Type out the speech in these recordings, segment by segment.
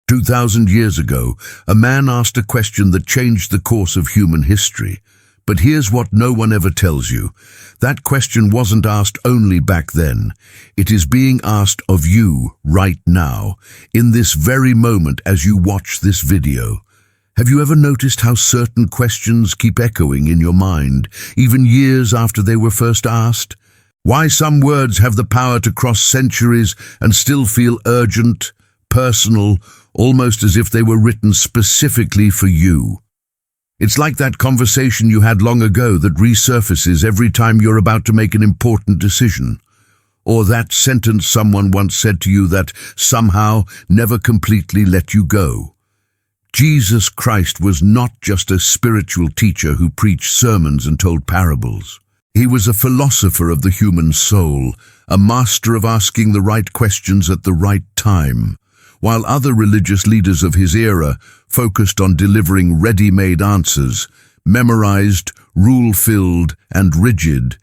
2,000 years ago, a man asked a question that changed the course of human history. But here's what no one ever tells you. That question wasn't asked only back then. It is being asked of you right now, in this very moment as you watch this video. Have you ever noticed how certain questions keep echoing in your mind, even years after they were first asked? Why some words have the power to cross centuries and still feel urgent, personal, almost as if they were written specifically for you. It's like that conversation you had long ago that resurfaces every time you're about to make an important decision. Or that sentence someone once said to you that somehow never completely let you go. Jesus Christ was not just a spiritual teacher who preached sermons and told parables. He was a philosopher of the human soul, a master of asking the right questions at the right time. While other religious leaders of his era focused on delivering ready-made answers, memorized, rule-filled, and rigid,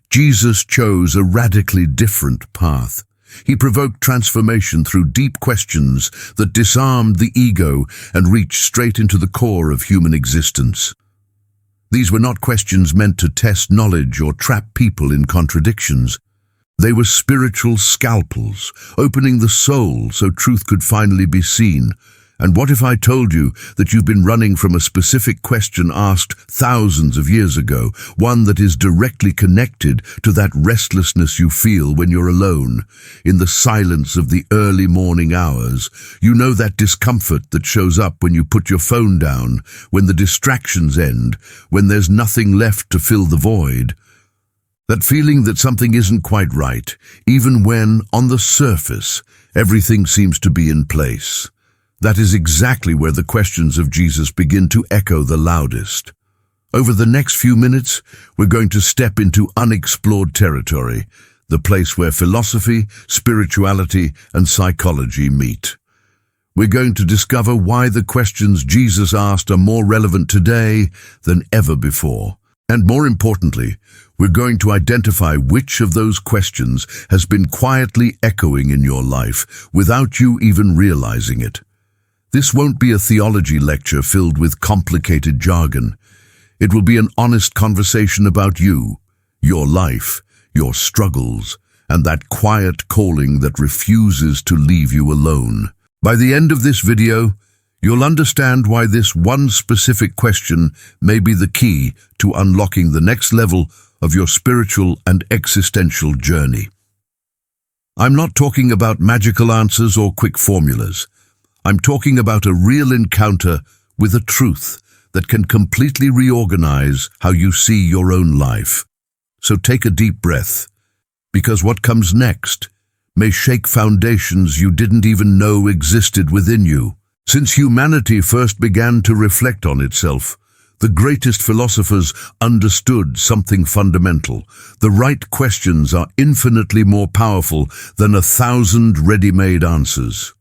Jesus chose a radically different path. He provoked transformation through deep questions that disarmed the ego and reached straight into the core of human existence. These were not questions meant to test knowledge or trap people in contradictions. They were spiritual scalpels, opening the soul so truth could finally be seen. And what if I told you that you've been running from a specific question asked thousands of years ago, one that is directly connected to that restlessness you feel when you're alone, in the silence of the early morning hours? You know, that discomfort that shows up when you put your phone down, when the distractions end, when there's nothing left to fill the void. That feeling that something isn't quite right, even when, on the surface, everything seems to be in place. That is exactly where the questions of Jesus begin to echo the loudest. Over the next few minutes, we're going to step into unexplored territory, the place where philosophy, spirituality, and psychology meet. We're going to discover why the questions Jesus asked are more relevant today than ever before. And more importantly, we're going to identify which of those questions has been quietly echoing in your life without you even realizing it. This won't be a theology lecture filled with complicated jargon. It will be an honest conversation about you, your life, your struggles, and that quiet calling that refuses to leave you alone. By the end of this video, you'll understand why this one specific question may be the key to unlocking the next level of your spiritual and existential journey. I'm not talking about magical answers or quick formulas. I'm talking about a real encounter with a truth that can completely reorganize how you see your own life. So take a deep breath, because what comes next may shake foundations you didn't even know existed within you. Since humanity first began to reflect on itself, the greatest philosophers understood something fundamental. The right questions are infinitely more powerful than 1,000 ready-made answers.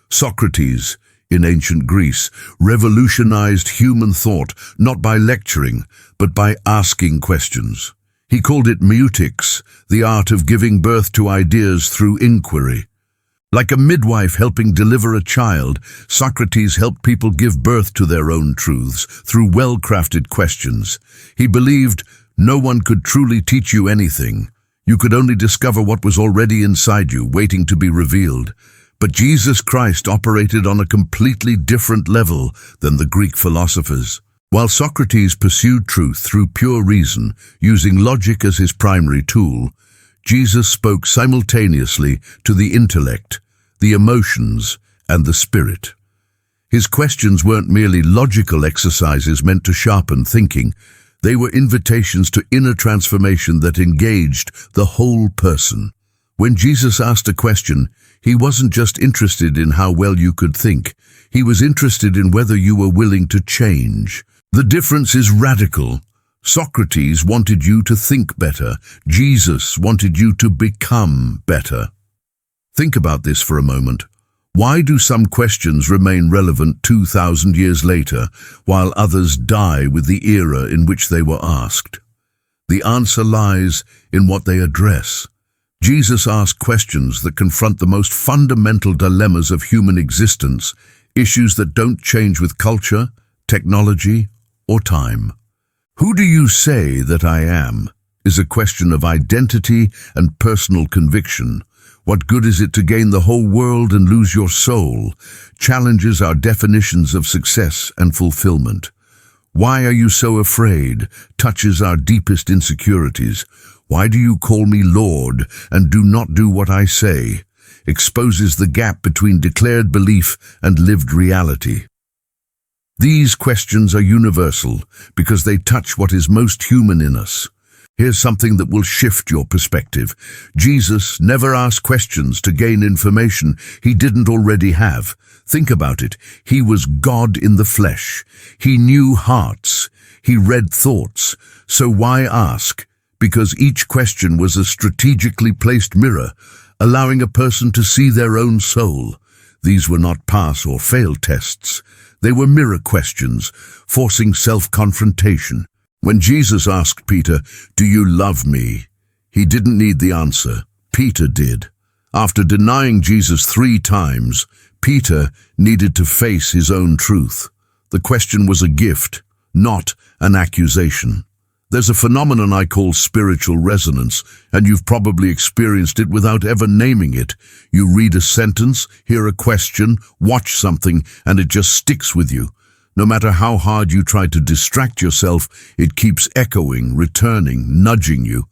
Socrates, in ancient Greece, revolutionized human thought not by lecturing, but by asking questions. He called it meutics, the art of giving birth to ideas through inquiry. Like a midwife helping deliver a child, Socrates helped people give birth to their own truths through well-crafted questions. He believed no one could truly teach you anything. You could only discover what was already inside you, waiting to be revealed. But Jesus Christ operated on a completely different level than the Greek philosophers. While Socrates pursued truth through pure reason, using logic as his primary tool, Jesus spoke simultaneously to the intellect, the emotions, and the spirit. His questions weren't merely logical exercises meant to sharpen thinking. They were invitations to inner transformation that engaged the whole person. When Jesus asked a question, he wasn't just interested in how well you could think. He was interested in whether you were willing to change. The difference is radical. Socrates wanted you to think better. Jesus wanted you to become better. Think about this for a moment. Why do some questions remain relevant 2,000 years later, while others die with the era in which they were asked? The answer lies in what they address. Jesus asked questions that confront the most fundamental dilemmas of human existence, issues that don't change with culture, technology, or time. Who do you say that I am is a question of identity and personal conviction. What good is it to gain the whole world and lose your soul? Challenges our definitions of success and fulfillment. Why are you so afraid? Touches our deepest insecurities. Why do you call me Lord and do not do what I say? Exposes the gap between declared belief and lived reality. These questions are universal because they touch what is most human in us. Here's something that will shift your perspective. Jesus never asked questions to gain information he didn't already have. Think about it. He was God in the flesh. He knew hearts. He read thoughts. So why ask? Because each question was a strategically placed mirror, allowing a person to see their own soul. These were not pass or fail tests. They were mirror questions, forcing self-confrontation. When Jesus asked Peter, "Do you love me?" he didn't need the answer. Peter did. After denying Jesus 3 times, Peter needed to face his own truth. The question was a gift, not an accusation. There's a phenomenon I call spiritual resonance, and you've probably experienced it without ever naming it. You read a sentence, hear a question, watch something, and it just sticks with you. No matter how hard you try to distract yourself, it keeps echoing, returning, nudging you.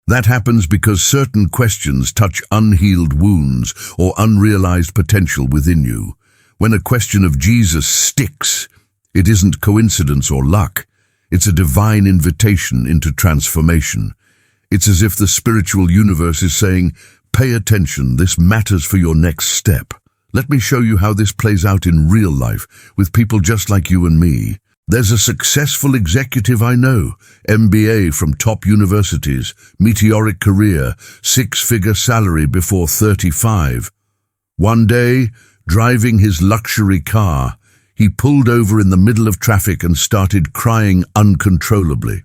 That happens because certain questions touch unhealed wounds or unrealized potential within you. When a question of Jesus sticks, it isn't coincidence or luck. It's a divine invitation into transformation. It's as if the spiritual universe is saying, "Pay attention, this matters for your next step." Let me show you how this plays out in real life, with people just like you and me. There's a successful executive I know, MBA from top universities, meteoric career, 6-figure salary before 35. One day, driving his luxury car, he pulled over in the middle of traffic and started crying uncontrollably.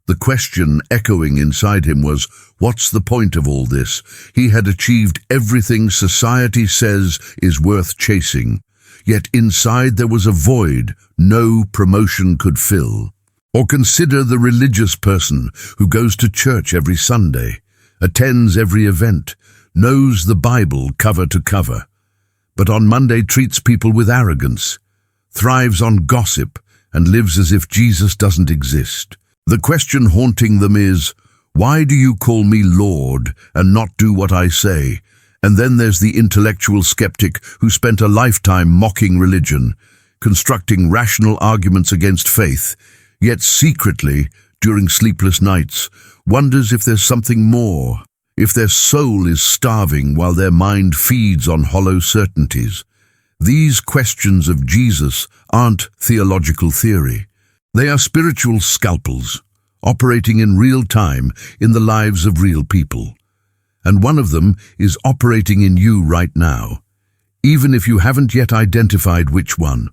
The question echoing inside him was, what's the point of all this? He had achieved everything society says is worth chasing, yet inside there was a void no promotion could fill. Or consider the religious person who goes to church every Sunday, attends every event, knows the Bible cover to cover, but on Monday treats people with arrogance, thrives on gossip, and lives as if Jesus doesn't exist. The question haunting them is, why do you call me Lord and not do what I say? And then there's the intellectual skeptic who spent a lifetime mocking religion, constructing rational arguments against faith, yet secretly, during sleepless nights, wonders if there's something more, if their soul is starving while their mind feeds on hollow certainties. These questions of Jesus aren't theological theory. They are spiritual scalpels, operating in real time in the lives of real people. And one of them is operating in you right now, even if you haven't yet identified which one.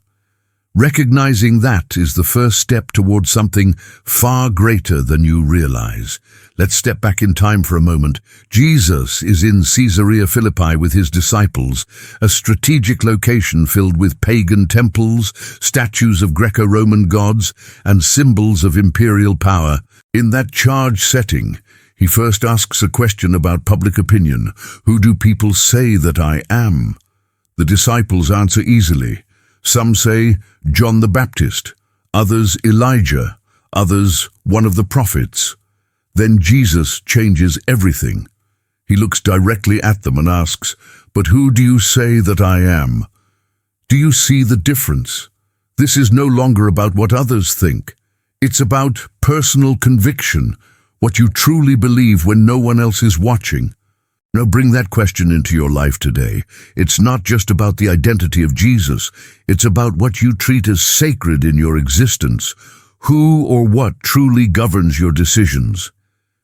Recognizing that is the first step towards something far greater than you realize. Let's step back in time for a moment. Jesus is in Caesarea Philippi with his disciples, a strategic location filled with pagan temples, statues of Greco-Roman gods, and symbols of imperial power. In that charged setting, he first asks a question about public opinion. Who do people say that I am? The disciples answer easily. Some say John the Baptist, others Elijah, others one of the prophets. Then Jesus changes everything. He looks directly at them and asks, "But who do you say that I am?" Do you see the difference? This is no longer about what others think. It's about personal conviction, what you truly believe when no one else is watching. Now bring that question into your life today. It's not just about the identity of Jesus. It's about what you treat as sacred in your existence. Who or what truly governs your decisions?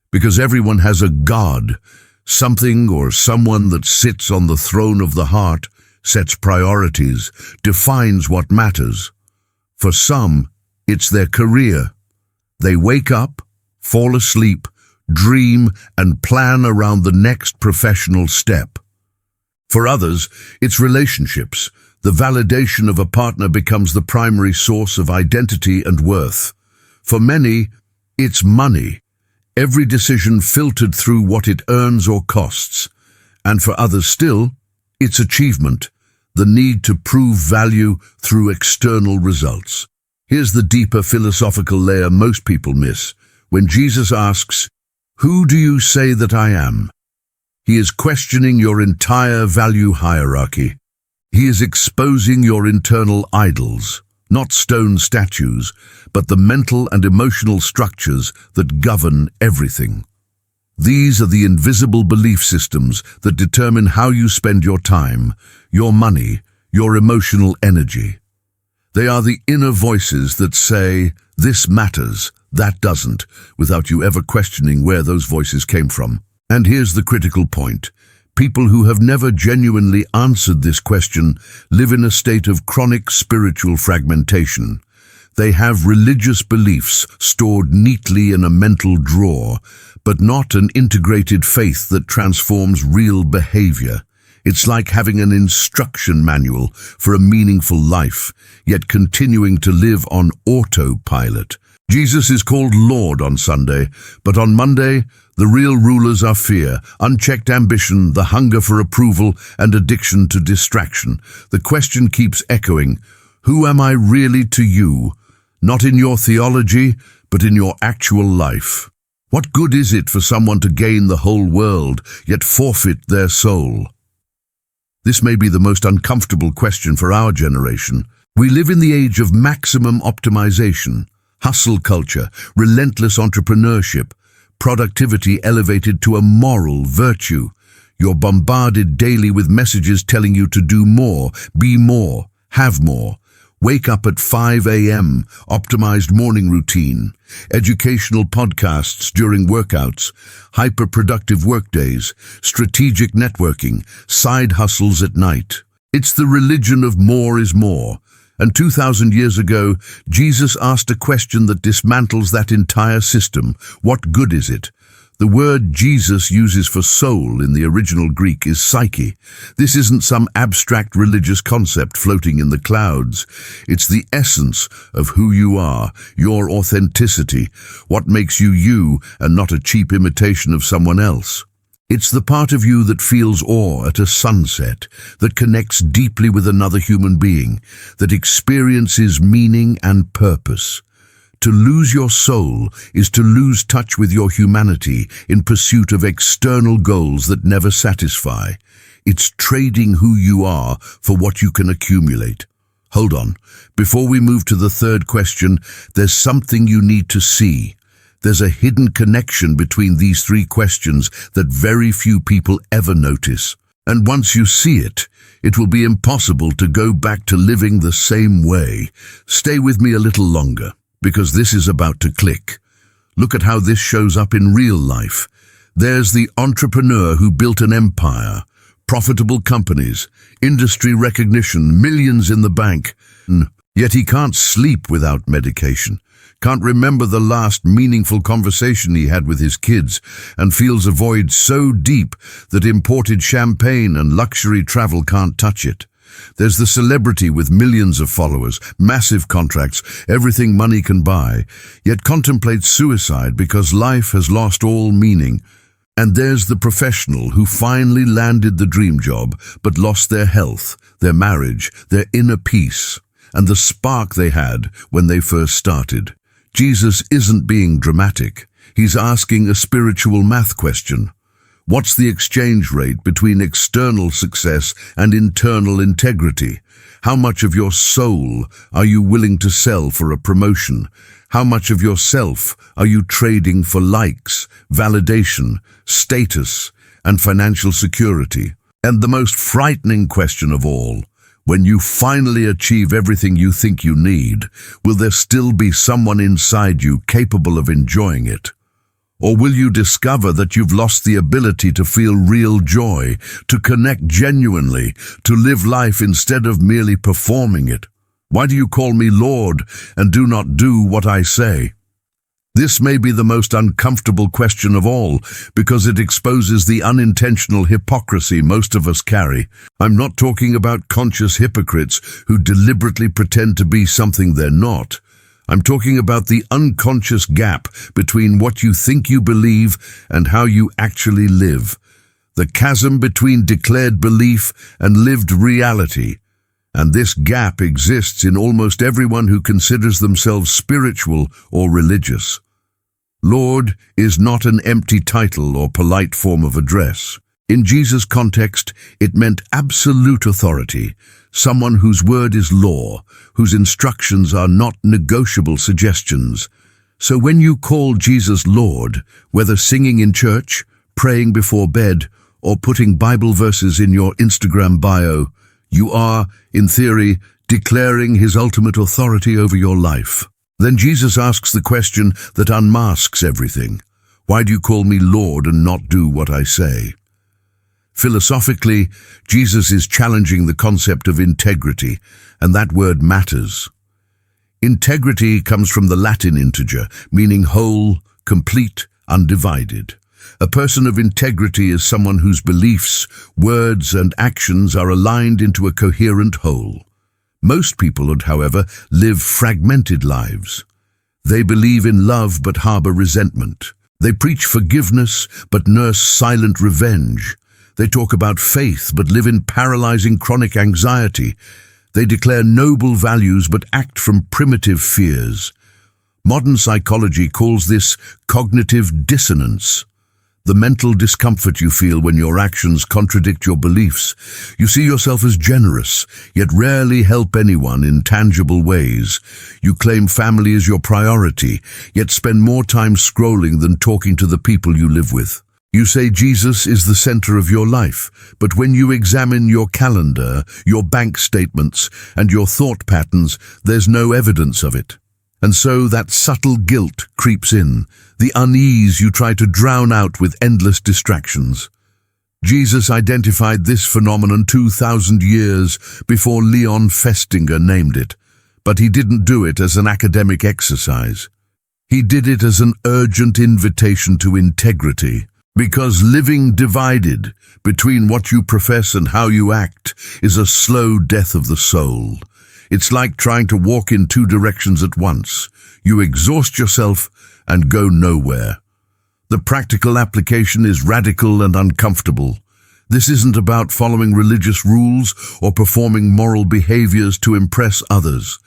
Because everyone has a God, something or someone that sits on the throne of the heart, sets priorities, defines what matters. For some, it's their career. They wake up, fall asleep, dream, and plan around the next professional step. For others, it's relationships. The validation of a partner becomes the primary source of identity and worth. For many, it's money, every decision filtered through what it earns or costs. And for others still, it's achievement, the need to prove value through external results. Here's the deeper philosophical layer most people miss. When Jesus asks, "Who do you say that I am?" He is questioning your entire value hierarchy. He is exposing your internal idols, not stone statues, but the mental and emotional structures that govern everything. These are the invisible belief systems that determine how you spend your time, your money, your emotional energy. They are the inner voices that say, "This matters, that doesn't," without you ever questioning where those voices came from. And here's the critical point. People who have never genuinely answered this question live in a state of chronic spiritual fragmentation. They have religious beliefs stored neatly in a mental drawer, but not an integrated faith that transforms real behavior. It's like having an instruction manual for a meaningful life, yet continuing to live on autopilot. Jesus is called Lord on Sunday, but on Monday, the real rulers are fear, unchecked ambition, the hunger for approval, and addiction to distraction. The question keeps echoing, who am I really to you? Not in your theology, but in your actual life. What good is it for someone to gain the whole world, yet forfeit their soul? This may be the most uncomfortable question for our generation. We live in the age of maximum optimization, hustle culture, relentless entrepreneurship, productivity elevated to a moral virtue. You're bombarded daily with messages telling you to do more, be more, have more. Wake up at 5 a.m., optimized morning routine, educational podcasts during workouts, hyper-productive workdays, strategic networking, side hustles at night. It's the religion of more is more. And 2,000 years ago, Jesus asked a question that dismantles that entire system. What good is it? The word Jesus uses for soul in the original Greek is psyche. This isn't some abstract religious concept floating in the clouds. It's the essence of who you are, your authenticity, what makes you you and not a cheap imitation of someone else. It's the part of you that feels awe at a sunset, that connects deeply with another human being, that experiences meaning and purpose. To lose your soul is to lose touch with your humanity in pursuit of external goals that never satisfy. It's trading who you are for what you can accumulate. Hold on. Before we move to the third question, there's something you need to see. There's a hidden connection between these three questions that very few people ever notice. And once you see it, it will be impossible to go back to living the same way. Stay with me a little longer, because this is about to click. Look at how this shows up in real life. There's the entrepreneur who built an empire, profitable companies, industry recognition, millions in the bank. Yet he can't sleep without medication, can't remember the last meaningful conversation he had with his kids, and feels a void so deep that imported champagne and luxury travel can't touch it. There's the celebrity with millions of followers, massive contracts, everything money can buy, yet contemplates suicide because life has lost all meaning. And there's the professional who finally landed the dream job, but lost their health, their marriage, their inner peace, and the spark they had when they first started. Jesus isn't being dramatic. He's asking a spiritual math question. What's the exchange rate between external success and internal integrity? How much of your soul are you willing to sell for a promotion? How much of yourself are you trading for likes, validation, status, and financial security? And the most frightening question of all, when you finally achieve everything you think you need, will there still be someone inside you capable of enjoying it? Or will you discover that you've lost the ability to feel real joy, to connect genuinely, to live life instead of merely performing it? Why do you call me Lord and do not do what I say? This may be the most uncomfortable question of all, because it exposes the unintentional hypocrisy most of us carry. I'm not talking about conscious hypocrites who deliberately pretend to be something they're not. I'm talking about the unconscious gap between what you think you believe and how you actually live. The chasm between declared belief and lived reality. And this gap exists in almost everyone who considers themselves spiritual or religious. Lord is not an empty title or polite form of address. In Jesus' context, it meant absolute authority, someone whose word is law, whose instructions are not negotiable suggestions. So when you call Jesus Lord, whether singing in church, praying before bed, or putting Bible verses in your Instagram bio, you are, in theory, declaring his ultimate authority over your life. Then Jesus asks the question that unmasks everything. Why do you call me Lord and not do what I say? Philosophically, Jesus is challenging the concept of integrity, and that word matters. Integrity comes from the Latin integer, meaning whole, complete, undivided. A person of integrity is someone whose beliefs, words, and actions are aligned into a coherent whole. Most people, however, live fragmented lives. They believe in love but harbor resentment. They preach forgiveness but nurse silent revenge. They talk about faith but live in paralyzing chronic anxiety. They declare noble values but act from primitive fears. Modern psychology calls this cognitive dissonance. The mental discomfort you feel when your actions contradict your beliefs. You see yourself as generous, yet rarely help anyone in tangible ways. You claim family is your priority, yet spend more time scrolling than talking to the people you live with. You say Jesus is the center of your life, but when you examine your calendar, your bank statements, and your thought patterns, there's no evidence of it. And so that subtle guilt creeps in, the unease you try to drown out with endless distractions. Jesus identified this phenomenon 2,000 years before Leon Festinger named it, but he didn't do it as an academic exercise. He did it as an urgent invitation to integrity, because living divided between what you profess and how you act is a slow death of the soul. It's like trying to walk in two directions at once. You exhaust yourself and go nowhere. The practical application is radical and uncomfortable. This isn't about following religious rules or performing moral behaviors to impress others.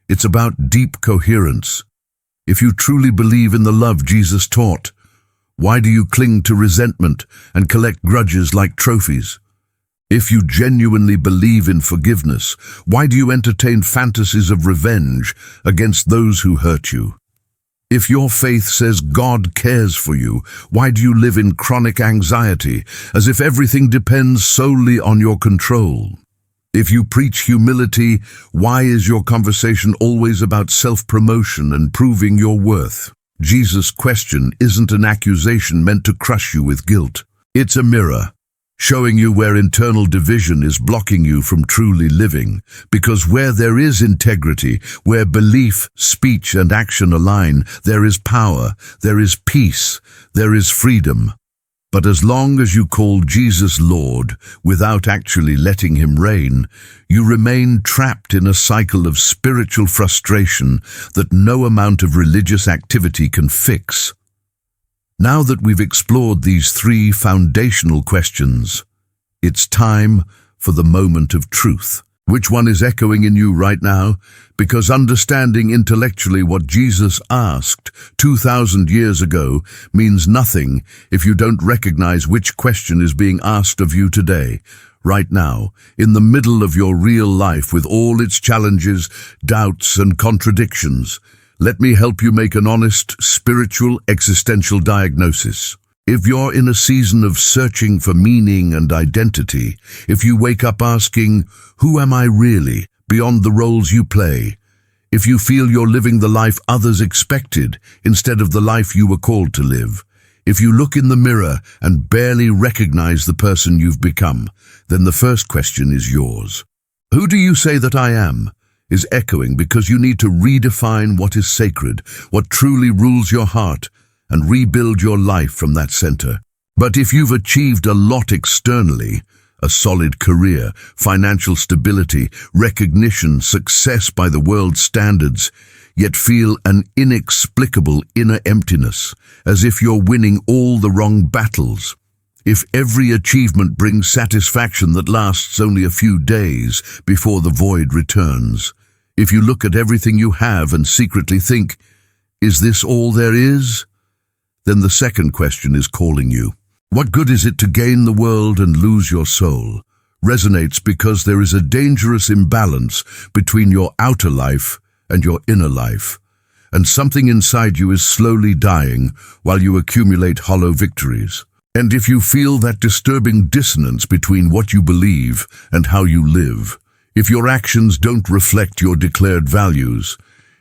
It's about deep coherence. If you truly believe in the love Jesus taught, why do you cling to resentment and collect grudges like trophies? If you genuinely believe in forgiveness, why do you entertain fantasies of revenge against those who hurt you? If your faith says God cares for you, why do you live in chronic anxiety, as if everything depends solely on your control? If you preach humility, why is your conversation always about self-promotion and proving your worth? Jesus' question isn't an accusation meant to crush you with guilt. It's a mirror, showing you where internal division is blocking you from truly living. Because where there is integrity, where belief, speech, and action align, there is power, there is peace, there is freedom. But as long as you call Jesus Lord without actually letting him reign, you remain trapped in a cycle of spiritual frustration that no amount of religious activity can fix. Now that we've explored these three foundational questions, it's time for the moment of truth. Which one is echoing in you right now? Because understanding intellectually what Jesus asked 2,000 years ago means nothing if you don't recognize which question is being asked of you today, right now, in the middle of your real life with all its challenges, doubts, and contradictions. Let me help you make an honest, spiritual, existential diagnosis. If you're in a season of searching for meaning and identity, if you wake up asking, who am I really, beyond the roles you play? If you feel you're living the life others expected instead of the life you were called to live, if you look in the mirror and barely recognize the person you've become, then the first question is yours. Who do you say that I am? is echoing because you need to redefine what is sacred, what truly rules your heart, and rebuild your life from that center. But if you've achieved a lot externally, a solid career, financial stability, recognition, success by the world's standards, yet feel an inexplicable inner emptiness, as if you're winning all the wrong battles, if every achievement brings satisfaction that lasts only a few days before the void returns, if you look at everything you have and secretly think, is this all there is? Then the second question is calling you. What good is it to gain the world and lose your soul? Resonates because there is a dangerous imbalance between your outer life and your inner life, and something inside you is slowly dying while you accumulate hollow victories. And if you feel that disturbing dissonance between what you believe and how you live, if your actions don't reflect your declared values,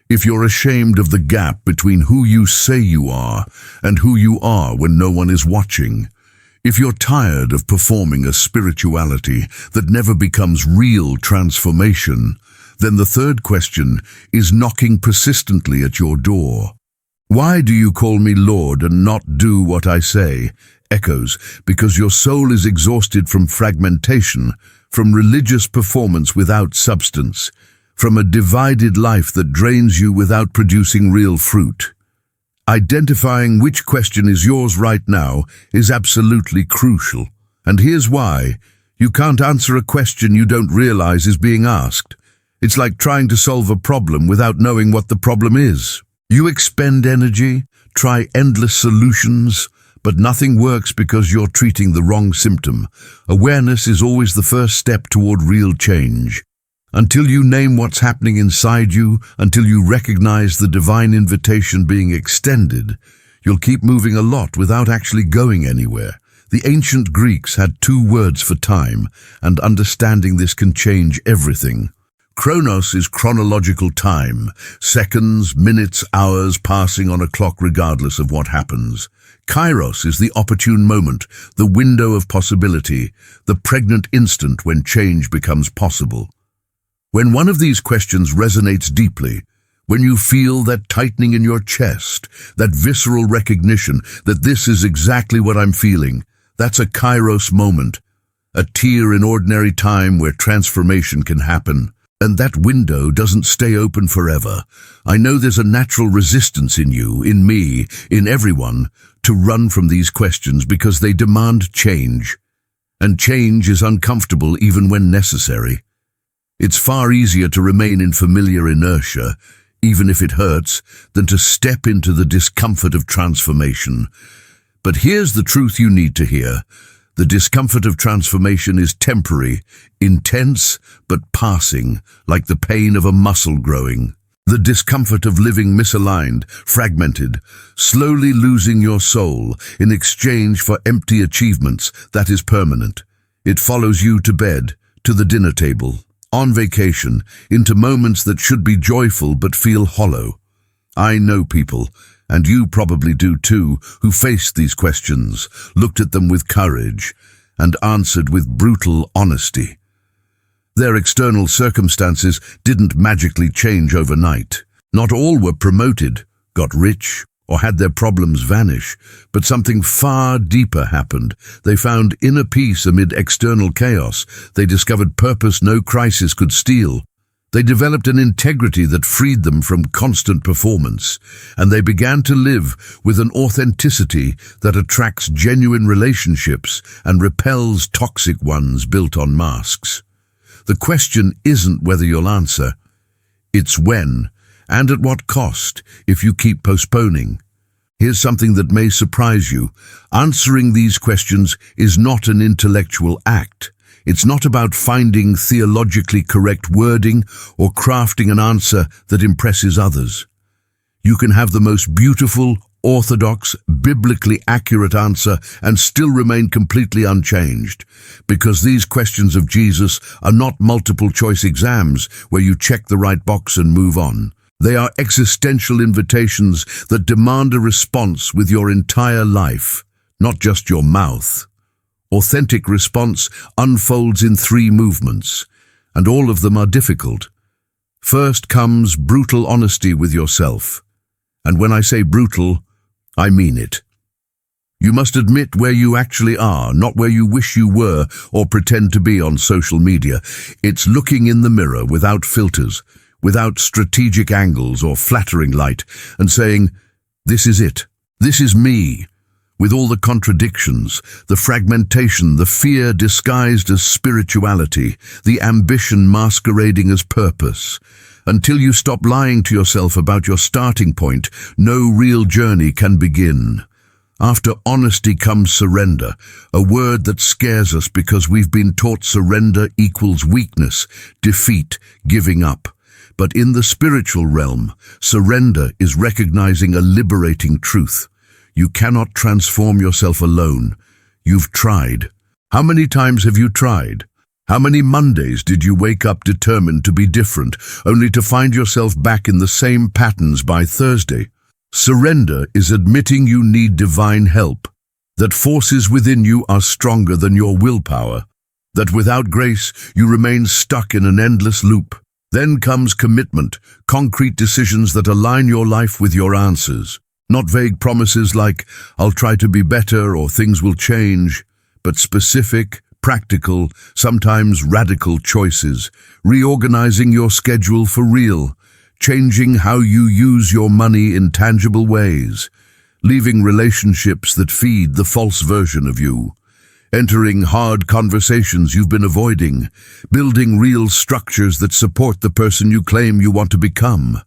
if you're ashamed of the gap between who you say you are and who you are when no one is watching, if you're tired of performing a spirituality that never becomes real transformation, then the third question is knocking persistently at your door. Why do you call me Lord and not do what I say? Echoes because your soul is exhausted from fragmentation, from religious performance without substance, from a divided life that drains you without producing real fruit. Identifying which question is yours right now is absolutely crucial. And here's why. You can't answer a question you don't realize is being asked. It's like trying to solve a problem without knowing what the problem is. You expend energy, try endless solutions, but nothing works because you're treating the wrong symptom. Awareness is always the first step toward real change. Until you name what's happening inside you, until you recognize the divine invitation being extended, you'll keep moving a lot without actually going anywhere. The ancient Greeks had 2 words for time, and understanding this can change everything. Chronos is chronological time, seconds, minutes, hours passing on a clock regardless of what happens. Kairos is the opportune moment, the window of possibility, the pregnant instant when change becomes possible. When one of these questions resonates deeply, when you feel that tightening in your chest, that visceral recognition that this is exactly what I'm feeling, that's a Kairos moment, a tear in ordinary time where transformation can happen. And that window doesn't stay open forever. I know there's a natural resistance in you, in me, in everyone, to run from these questions because they demand change. And change is uncomfortable even when necessary. It's far easier to remain in familiar inertia, even if it hurts, than to step into the discomfort of transformation. But here's the truth you need to hear. The discomfort of transformation is temporary, intense, but passing, like the pain of a muscle growing. The discomfort of living misaligned, fragmented, slowly losing your soul in exchange for empty achievements, that is permanent. It follows you to bed, to the dinner table, on vacation, into moments that should be joyful but feel hollow. I know people, and you probably do too, who faced these questions, looked at them with courage, and answered with brutal honesty. Their external circumstances didn't magically change overnight. Not all were promoted, got rich, or had their problems vanish, but something far deeper happened. They found inner peace amid external chaos. They discovered purpose no crisis could steal. They developed an integrity that freed them from constant performance, and they began to live with an authenticity that attracts genuine relationships and repels toxic ones built on masks. The question isn't whether you'll answer, it's when, and at what cost, if you keep postponing. Here's something that may surprise you. Answering these questions is not an intellectual act. It's not about finding theologically correct wording or crafting an answer that impresses others. You can have the most beautiful, orthodox, biblically accurate answer and still remain completely unchanged, because these questions of Jesus are not multiple choice exams where you check the right box and move on. They are existential invitations that demand a response with your entire life, not just your mouth. Authentic response unfolds in 3 movements, and all of them are difficult. First comes brutal honesty with yourself. And when I say brutal, I mean it. You must admit where you actually are, not where you wish you were or pretend to be on social media. It's looking in the mirror without filters, without strategic angles or flattering light, and saying, "This is it. This is me." With all the contradictions, the fragmentation, the fear disguised as spirituality, the ambition masquerading as purpose. Until you stop lying to yourself about your starting point, no real journey can begin. After honesty comes surrender, a word that scares us because we've been taught surrender equals weakness, defeat, giving up. But in the spiritual realm, surrender is recognizing a liberating truth. You cannot transform yourself alone. You've tried. How many times have you tried? How many Mondays did you wake up determined to be different, only to find yourself back in the same patterns by Thursday? Surrender is admitting you need divine help, that forces within you are stronger than your willpower, that without grace you remain stuck in an endless loop. Then comes commitment, concrete decisions that align your life with your answers. Not vague promises like, "I'll try to be better" or "things will change," but specific, practical, sometimes radical choices, reorganizing your schedule for real, changing how you use your money in tangible ways, leaving relationships that feed the false version of you, entering hard conversations you've been avoiding, building real structures that support the person you claim you want to become.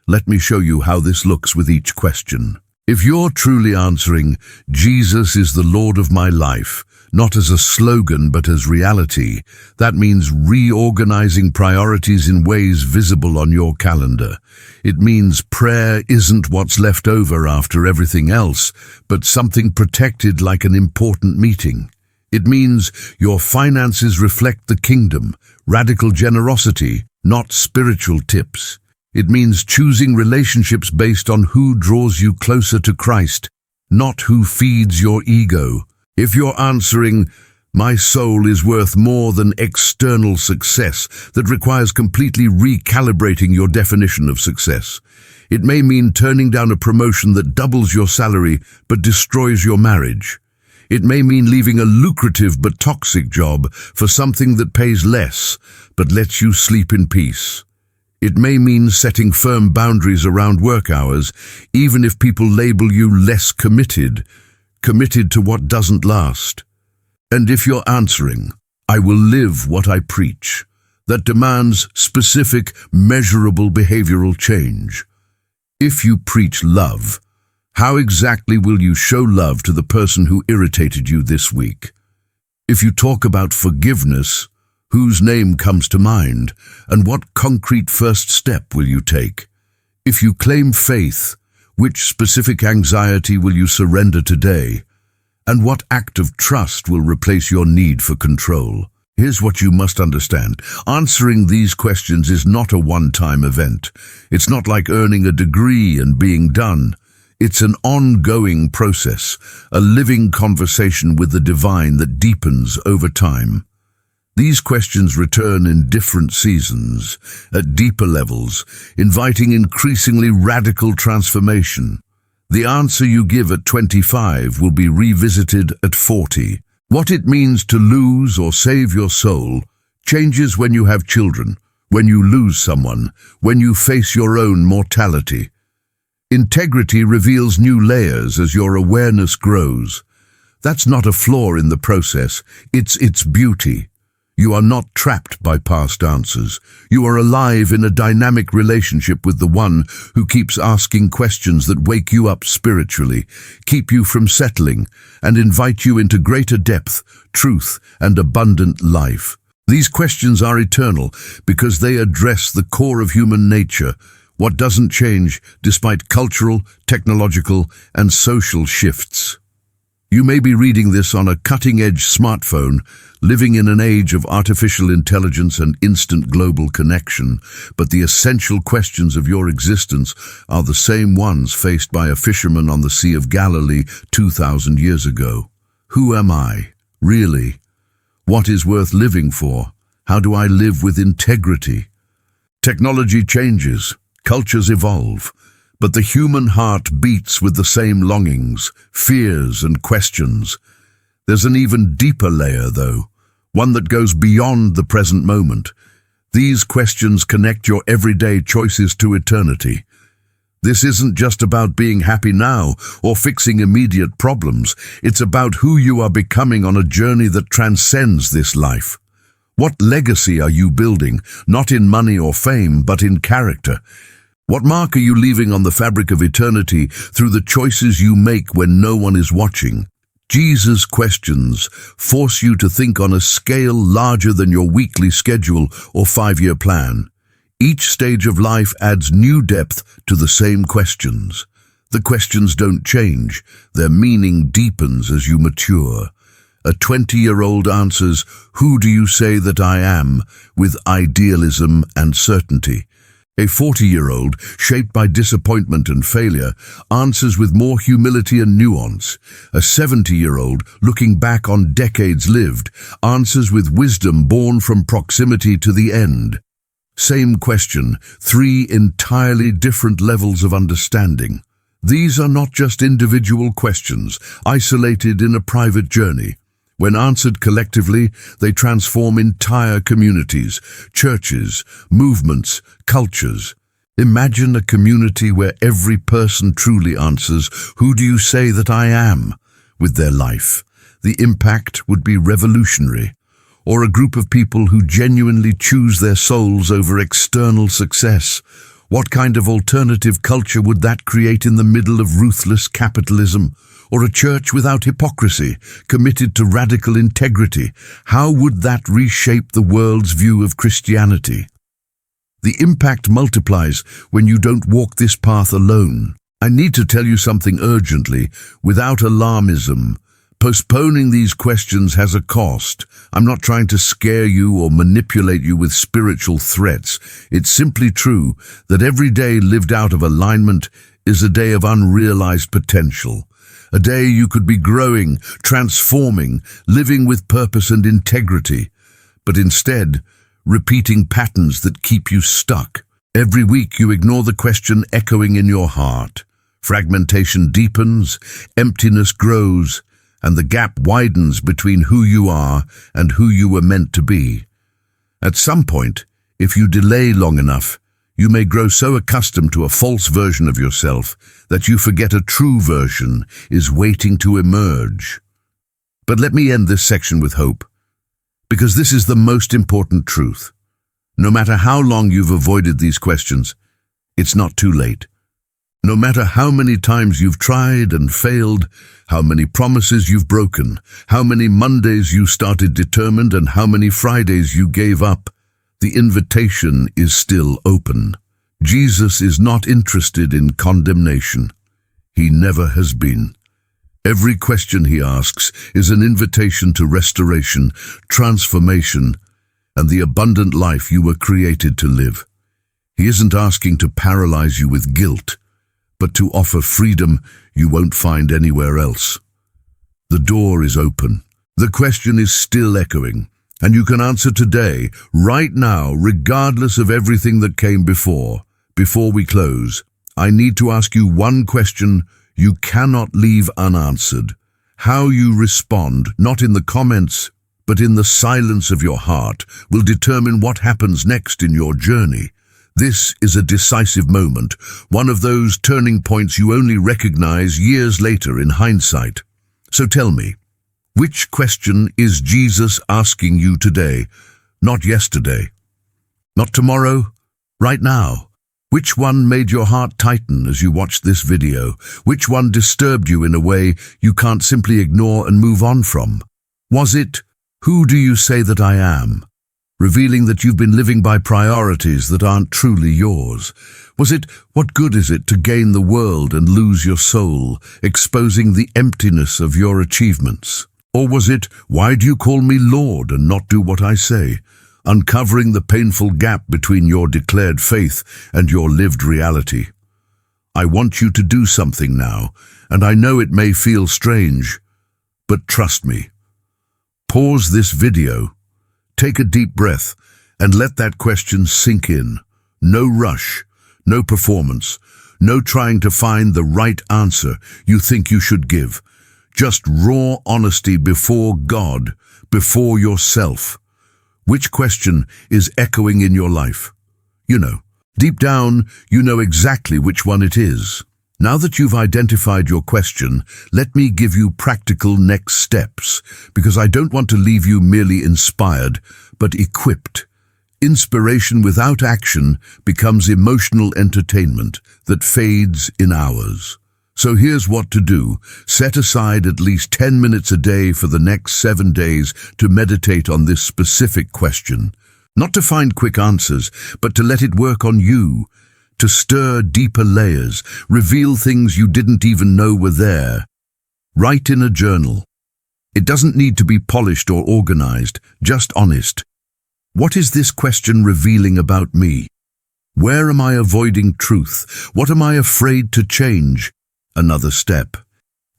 Let me show you how this looks with each question. If you're truly answering, "Jesus is the Lord of my life," not as a slogan but as reality, that means reorganizing priorities in ways visible on your calendar. It means prayer isn't what's left over after everything else, but something protected like an important meeting. It means your finances reflect the kingdom, radical generosity, not spiritual tips. It means choosing relationships based on who draws you closer to Christ, not who feeds your ego. If you're answering, "My soul is worth more than external success," that requires completely recalibrating your definition of success. It may mean turning down a promotion that doubles your salary but destroys your marriage. It may mean leaving a lucrative but toxic job for something that pays less but lets you sleep in peace. It may mean setting firm boundaries around work hours, even if people label you less committed to what doesn't last. And if you're answering, "I will live what I preach," that demands specific, measurable behavioral change. If you preach love, how exactly will you show love to the person who irritated you this week? If you talk about forgiveness, whose name comes to mind, and what concrete first step will you take? If you claim faith, which specific anxiety will you surrender today? And what act of trust will replace your need for control? Here's what you must understand. Answering these questions is not a one-time event. It's not like earning a degree and being done. It's an ongoing process, a living conversation with the divine that deepens over time. These questions return in different seasons, at deeper levels, inviting increasingly radical transformation. The answer you give at 25 will be revisited at 40. What it means to lose or save your soul changes when you have children, when you lose someone, when you face your own mortality. Integrity reveals new layers as your awareness grows. That's not a flaw in the process, it's its beauty. You are not trapped by past answers. You are alive in a dynamic relationship with the one who keeps asking questions that wake you up spiritually, keep you from settling, and invite you into greater depth, truth, and abundant life. These questions are eternal because they address the core of human nature, what doesn't change despite cultural, technological, and social shifts. You may be reading this on a cutting-edge smartphone, living in an age of artificial intelligence and instant global connection, but the essential questions of your existence are the same ones faced by a fisherman on the Sea of Galilee 2,000 years ago. Who am I, really? What is worth living for? How do I live with integrity? Technology changes, cultures evolve, but the human heart beats with the same longings, fears, and questions. There's an even deeper layer, though, one that goes beyond the present moment. These questions connect your everyday choices to eternity. This isn't just about being happy now or fixing immediate problems. It's about who you are becoming on a journey that transcends this life. What legacy are you building, not in money or fame, but in character? What mark are you leaving on the fabric of eternity through the choices you make when no one is watching? Jesus' questions force you to think on a scale larger than your weekly schedule or 5-year plan. Each stage of life adds new depth to the same questions. The questions don't change, their meaning deepens as you mature. A 20-year-old answers, "Who do you say that I am?" with idealism and certainty. A 40-year-old, shaped by disappointment and failure, answers with more humility and nuance. A 70-year-old, looking back on decades lived, answers with wisdom born from proximity to the end. Same question, 3 entirely different levels of understanding. These are not just individual questions, isolated in a private journey. When answered collectively, they transform entire communities, churches, movements, cultures. Imagine a community where every person truly answers, "Who do you say that I am?" with their life. The impact would be revolutionary. Or a group of people who genuinely choose their souls over external success. What kind of alternative culture would that create in the middle of ruthless capitalism? Or a church without hypocrisy, committed to radical integrity? How would that reshape the world's view of Christianity? The impact multiplies when you don't walk this path alone. I need to tell you something urgently, without alarmism. Postponing these questions has a cost. I'm not trying to scare you or manipulate you with spiritual threats. It's simply true that every day lived out of alignment is a day of unrealized potential. A day you could be growing, transforming, living with purpose and integrity, but instead, repeating patterns that keep you stuck. Every week you ignore the question echoing in your heart. Fragmentation deepens, emptiness grows, and the gap widens between who you are and who you were meant to be. At some point, if you delay long enough, you may grow so accustomed to a false version of yourself that you forget a true version is waiting to emerge. But let me end this section with hope, because this is the most important truth. No matter how long you've avoided these questions, it's not too late. No matter how many times you've tried and failed, how many promises you've broken, how many Mondays you started determined and how many Fridays you gave up, the invitation is still open. Jesus is not interested in condemnation. He never has been. Every question he asks is an invitation to restoration, transformation, and the abundant life you were created to live. He isn't asking to paralyze you with guilt, but to offer freedom you won't find anywhere else. The door is open. The question is still echoing, and you can answer today, right now, regardless of everything that came before. Before we close, I need to ask you one question you cannot leave unanswered. How you respond, not in the comments, but in the silence of your heart, will determine what happens next in your journey. This is a decisive moment, one of those turning points you only recognize years later in hindsight. So tell me, which question is Jesus asking you today, not yesterday, not tomorrow, right now? Which one made your heart tighten as you watched this video? Which one disturbed you in a way you can't simply ignore and move on from? Was it, "Who do you say that I am?" revealing that you've been living by priorities that aren't truly yours? Was it, "What good is it to gain the world and lose your soul?" exposing the emptiness of your achievements? Or was it, "Why do you call me Lord and not do what I say?" uncovering the painful gap between your declared faith and your lived reality. I want you to do something now, and I know it may feel strange, but trust me. Pause this video, take a deep breath, and let that question sink in. No rush, no performance, no trying to find the right answer you think you should give. Just raw honesty before God, before yourself. Which question is echoing in your life? You know, deep down, you know exactly which one it is. Now that you've identified your question, let me give you practical next steps, because I don't want to leave you merely inspired, but equipped. Inspiration without action becomes emotional entertainment that fades in hours. So here's what to do. Set aside at least 10 minutes a day for the next 7 days to meditate on this specific question. Not to find quick answers, but to let it work on you, to stir deeper layers, reveal things you didn't even know were there. Write in a journal. It doesn't need to be polished or organized, just honest. What is this question revealing about me? Where am I avoiding truth? What am I afraid to change? Another step.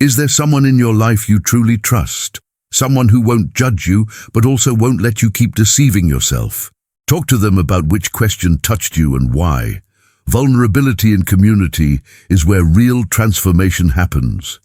Is there someone in your life you truly trust? Someone who won't judge you, but also won't let you keep deceiving yourself? Talk to them about which question touched you and why. Vulnerability in community is where real transformation happens.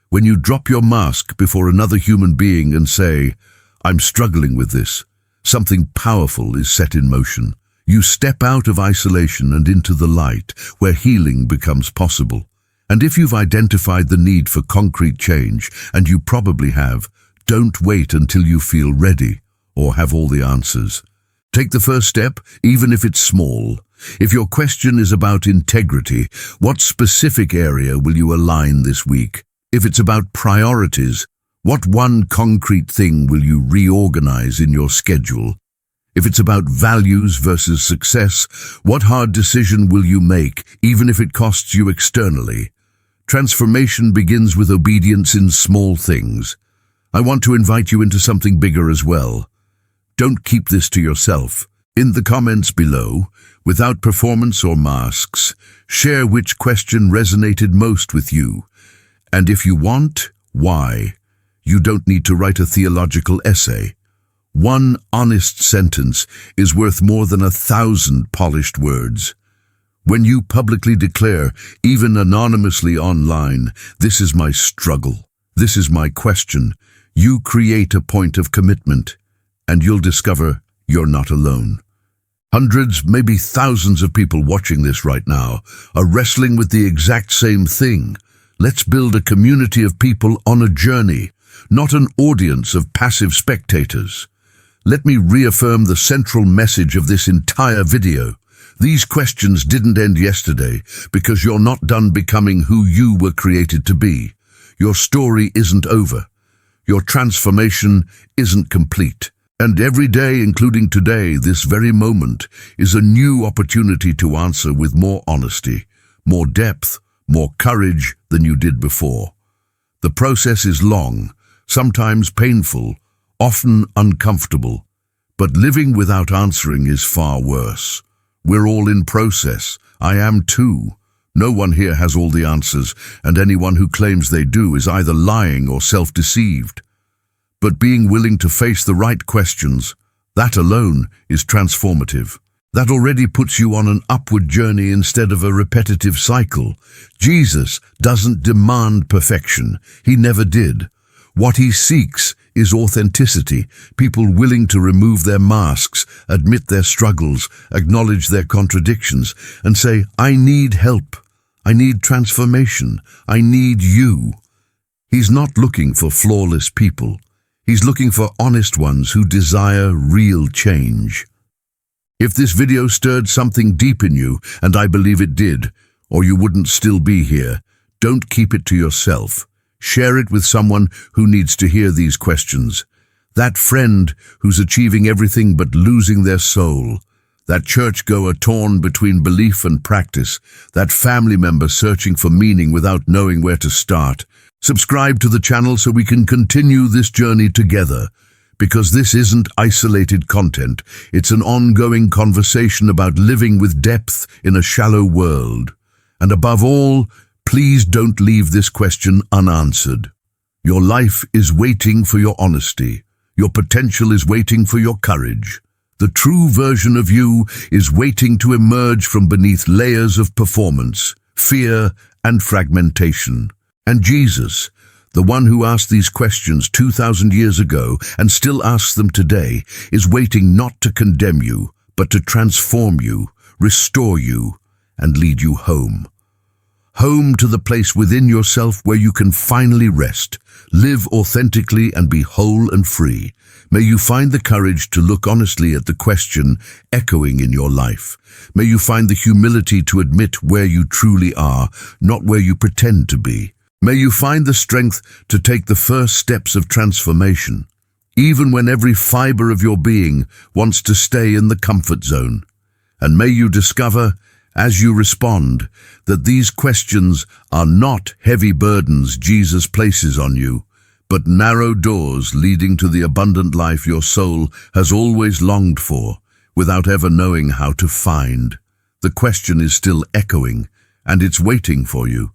When you drop your mask before another human being and say, "I'm struggling with this," something powerful is set in motion. You step out of isolation and into the light, where healing becomes possible. And if you've identified the need for concrete change, and you probably have, don't wait until you feel ready or have all the answers. Take the first step, even if it's small. If your question is about integrity, what specific area will you align this week? If it's about priorities, what one concrete thing will you reorganize in your schedule? If it's about values versus success, what hard decision will you make, even if it costs you externally? Transformation begins with obedience in small things. I want to invite you into something bigger as well. Don't keep this to yourself. In the comments below, without performance or masks, share which question resonated most with you. And if you want, why? You don't need to write a theological essay. One honest sentence is worth more than 1,000 polished words. When you publicly declare, even anonymously online, "This is my struggle, this is my question," you create a point of commitment, and you'll discover you're not alone. Hundreds, maybe thousands of people watching this right now are wrestling with the exact same thing. Let's build a community of people on a journey, not an audience of passive spectators. Let me reaffirm the central message of this entire video. These questions didn't end yesterday, because you're not done becoming who you were created to be. Your story isn't over. Your transformation isn't complete. And every day, including today, this very moment, is a new opportunity to answer with more honesty, more depth, more courage than you did before. The process is long, sometimes painful, often uncomfortable, but living without answering is far worse. We're all in process. I am too. No one here has all the answers, and anyone who claims they do is either lying or self-deceived. But being willing to face the right questions, that alone is transformative. That already puts you on an upward journey instead of a repetitive cycle. Jesus doesn't demand perfection. He never did. What he seeks is authenticity, people willing to remove their masks, admit their struggles, acknowledge their contradictions, and say, "I need help. I need transformation. I need you." He's not looking for flawless people. He's looking for honest ones who desire real change. If this video stirred something deep in you, and I believe it did, or you wouldn't still be here, don't keep it to yourself. Share it with someone who needs to hear these questions. That friend who's achieving everything but losing their soul. That churchgoer torn between belief and practice. That family member searching for meaning without knowing where to start. Subscribe to the channel so we can continue this journey together. Because this isn't isolated content. It's an ongoing conversation about living with depth in a shallow world. And above all, please don't leave this question unanswered. Your life is waiting for your honesty. Your potential is waiting for your courage. The true version of you is waiting to emerge from beneath layers of performance, fear, and fragmentation. And Jesus, the one who asked these questions 2,000 years ago and still asks them today, is waiting not to condemn you, but to transform you, restore you, and lead you home. Home to the place within yourself where you can finally rest, live authentically, and be whole and free. May you find the courage to look honestly at the question echoing in your life. May you find the humility to admit where you truly are, not where you pretend to be. May you find the strength to take the first steps of transformation, even when every fiber of your being wants to stay in the comfort zone. And may you discover, as you respond, that these questions are not heavy burdens Jesus places on you, but narrow doors leading to the abundant life your soul has always longed for, without ever knowing how to find. The question is still echoing, and it's waiting for you.